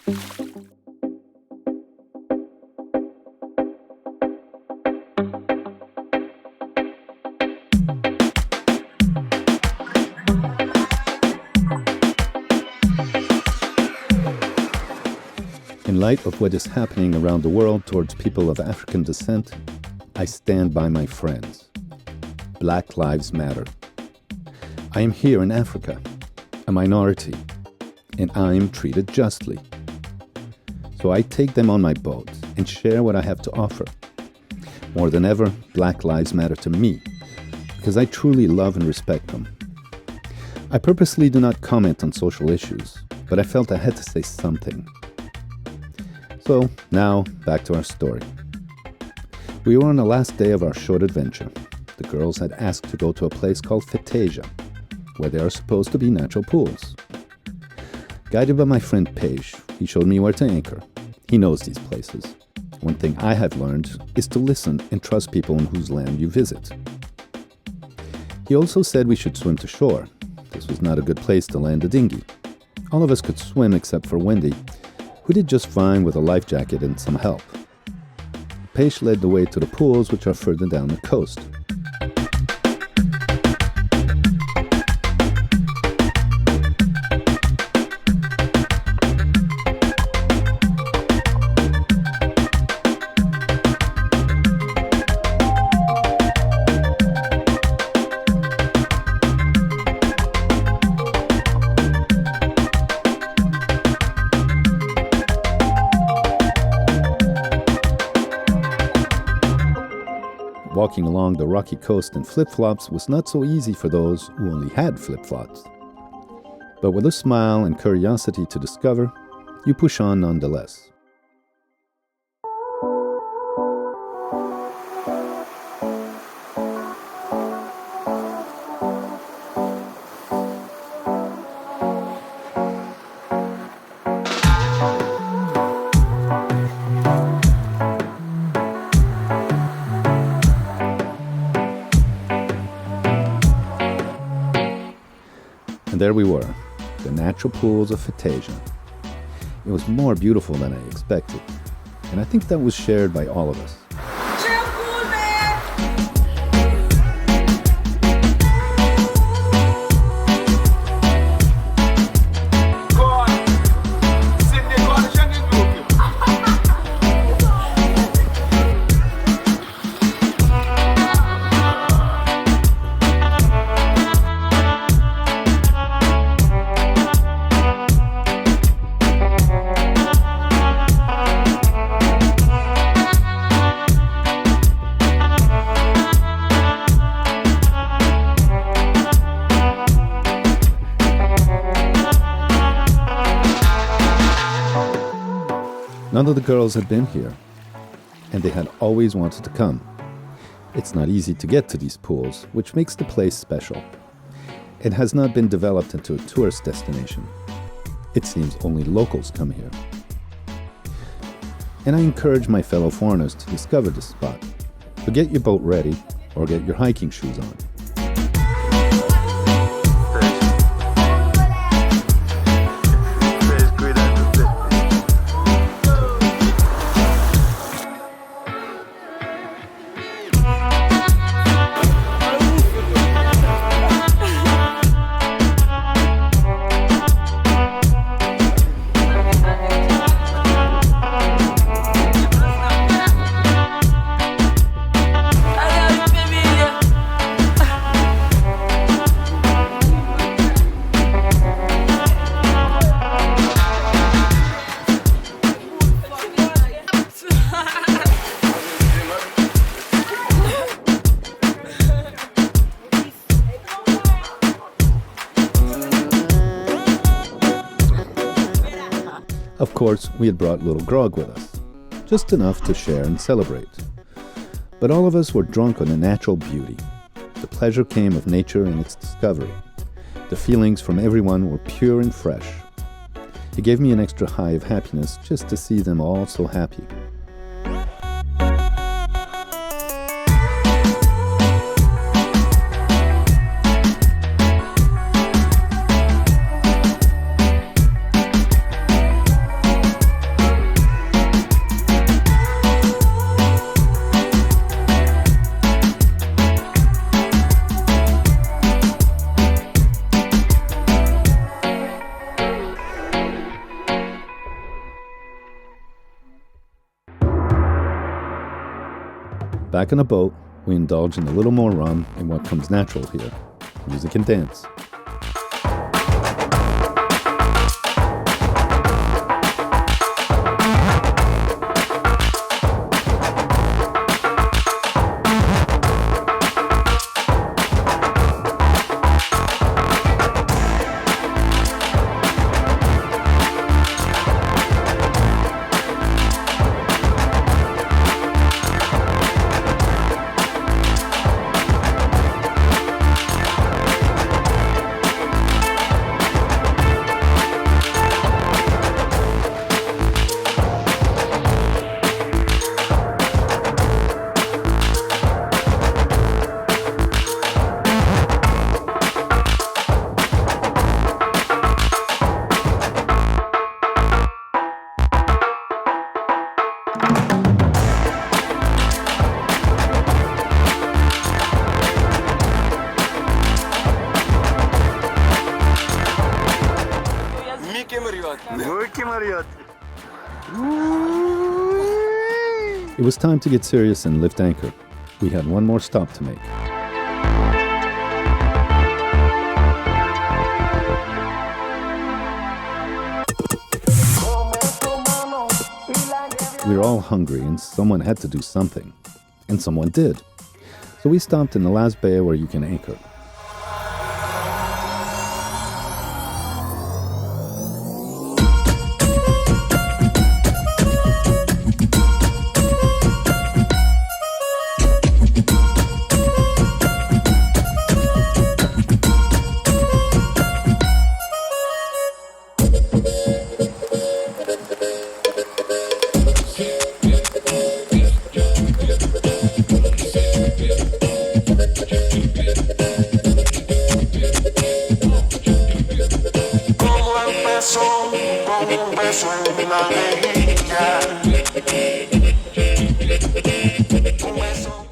In light of what is happening around the world towards people of African descent, I stand by my friends. Black Lives Matter. I am here in Africa, a minority, and I am treated justly. So I take them on my boat and share what I have to offer. More than ever, Black Lives Matter to me, because I truly love and respect them. I purposely do not comment on social issues, but I felt I had to say something. So, now, back to our story. We were on the last day of our short adventure. The girls had asked to go to a place called Flickr, where there are supposed to be natural pools. Guided by my friend Paige, he showed me where to anchor. He knows these places. One thing I have learned is to listen and trust people on whose land you visit. He also said we should swim to shore. This was not a good place to land a dinghy. All of us could swim except for Wendy, who did just fine with a life jacket and some help. Paige led the way to the pools, which are further down the coast. Walking along the rocky coast in flip-flops was not so easy for those who only had flip-flops. But with a smile and curiosity to discover, you push on nonetheless. And there we were, the natural pools of Flickr. It was more beautiful than I expected, and I think that was shared by all of us. None of the girls had been here, and they had always wanted to come. It's not easy to get to these pools, which makes the place special. It has not been developed into a tourist destination. It seems only locals come here. And I encourage my fellow foreigners to discover this spot. So get your boat ready, or get your hiking shoes on. Of course, we had brought little grog with us, just enough to share and celebrate. But all of us were drunk on the natural beauty. The pleasure came of nature and its discovery. The feelings from everyone were pure and fresh. It gave me an extra high of happiness just to see them all so happy. Back on a boat, we indulge in a little more rum and what comes natural here, music and dance. It was time to get serious and lift anchor. We had one more stop to make. We were all hungry and someone had to do something. And someone did. So we stopped in the last bay where you can anchor.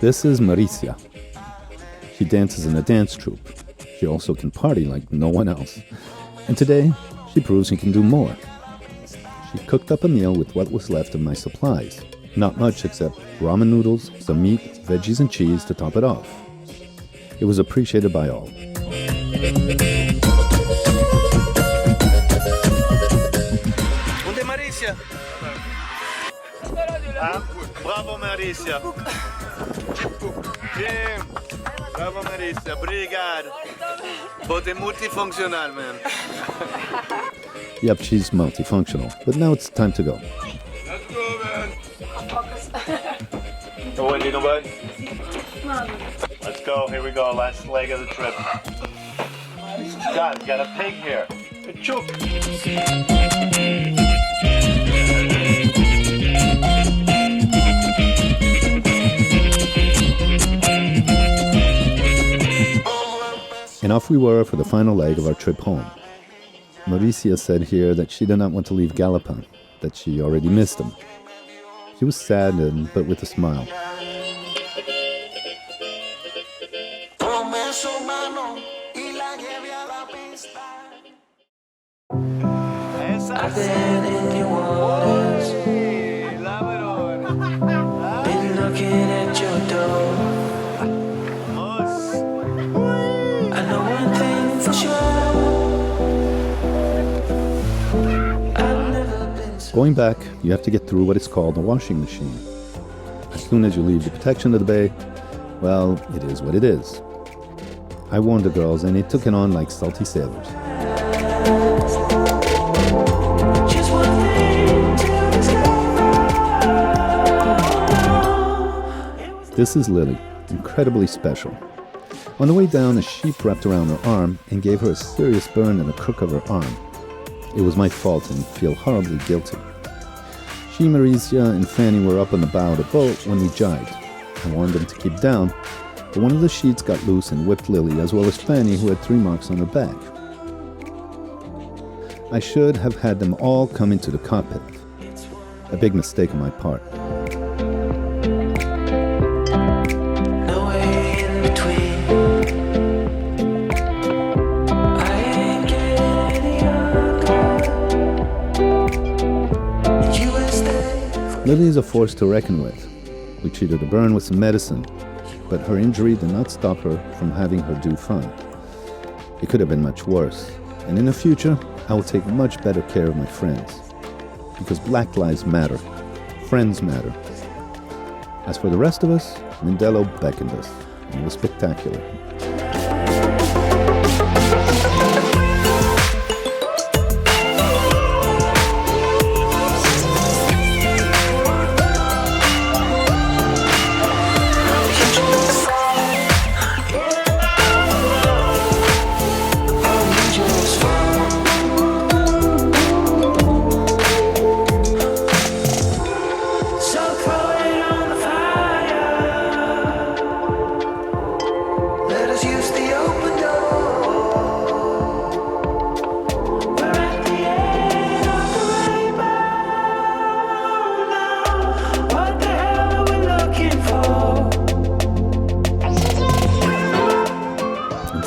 This is Mauricia. She dances in a dance troupe. She also can party like no one else. And today, she proves she can do more. She cooked up a meal with what was left of my supplies. Not much except ramen noodles, some meat, veggies and cheese to top it off. It was appreciated by all. Unde Mauricia? Bravo Mauricia. Jim. Bravo Mauricia. Obrigado. But it's multifunctional, man. Yep, she's multifunctional. But now it's time to go. Let's go, man. Oh, wait, you know what? Let's go. Here we go. Last leg of the trip. God, you got a pig here. A chook. And off we were for the final leg of our trip home. Mauricia said here that she did not want to leave Galapan, that she already missed him. She was sad, but with a smile. I've been in your waters, been knocking at your door. I know one thing for sure, I've never been so. Going back, you have to get through what is called a washing machine. As soon as you leave the protection of the bay, well, it is what it is. I warned the girls, and they took it on like salty sailors. Just one thing to discover. This is Lily, incredibly special. On the way down, a sheep wrapped around her arm and gave her a serious burn in the crook of her arm. It was my fault and I feel horribly guilty. She, Mauricia, and Fanny were up on the bow of the boat when we jibed. I warned them to keep down, but one of the sheets got loose and whipped Lily as well as Fanny, who had 3 marks on her back. I should have had them all come into the cockpit. A big mistake on my part. No way in between. I ain't getting any younger. You will stay. Lily is a force to reckon with. We treated the burn with some medicine, but her injury did not stop her from having her due fun. It could have been much worse, and in the future, I will take much better care of my friends. Because Black lives matter. Friends matter. As for the rest of us, Mindelo beckoned us, and it was spectacular.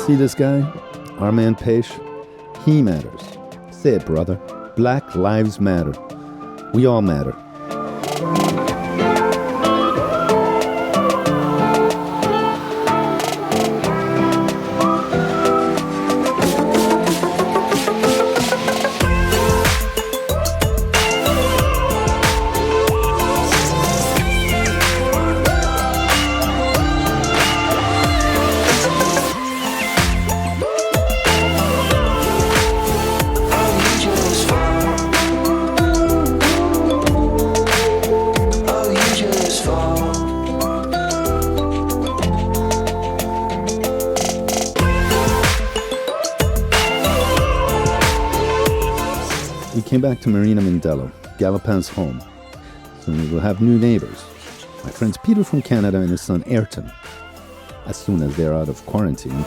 See this guy? Our man Peish? He matters. Say it, brother. Black lives matter. We all matter. We came back to Marina Mindelo, Galopin's home. Soon we will have new neighbors. My friends Peter from Canada and his son Ayrton. As soon as they're out of quarantine.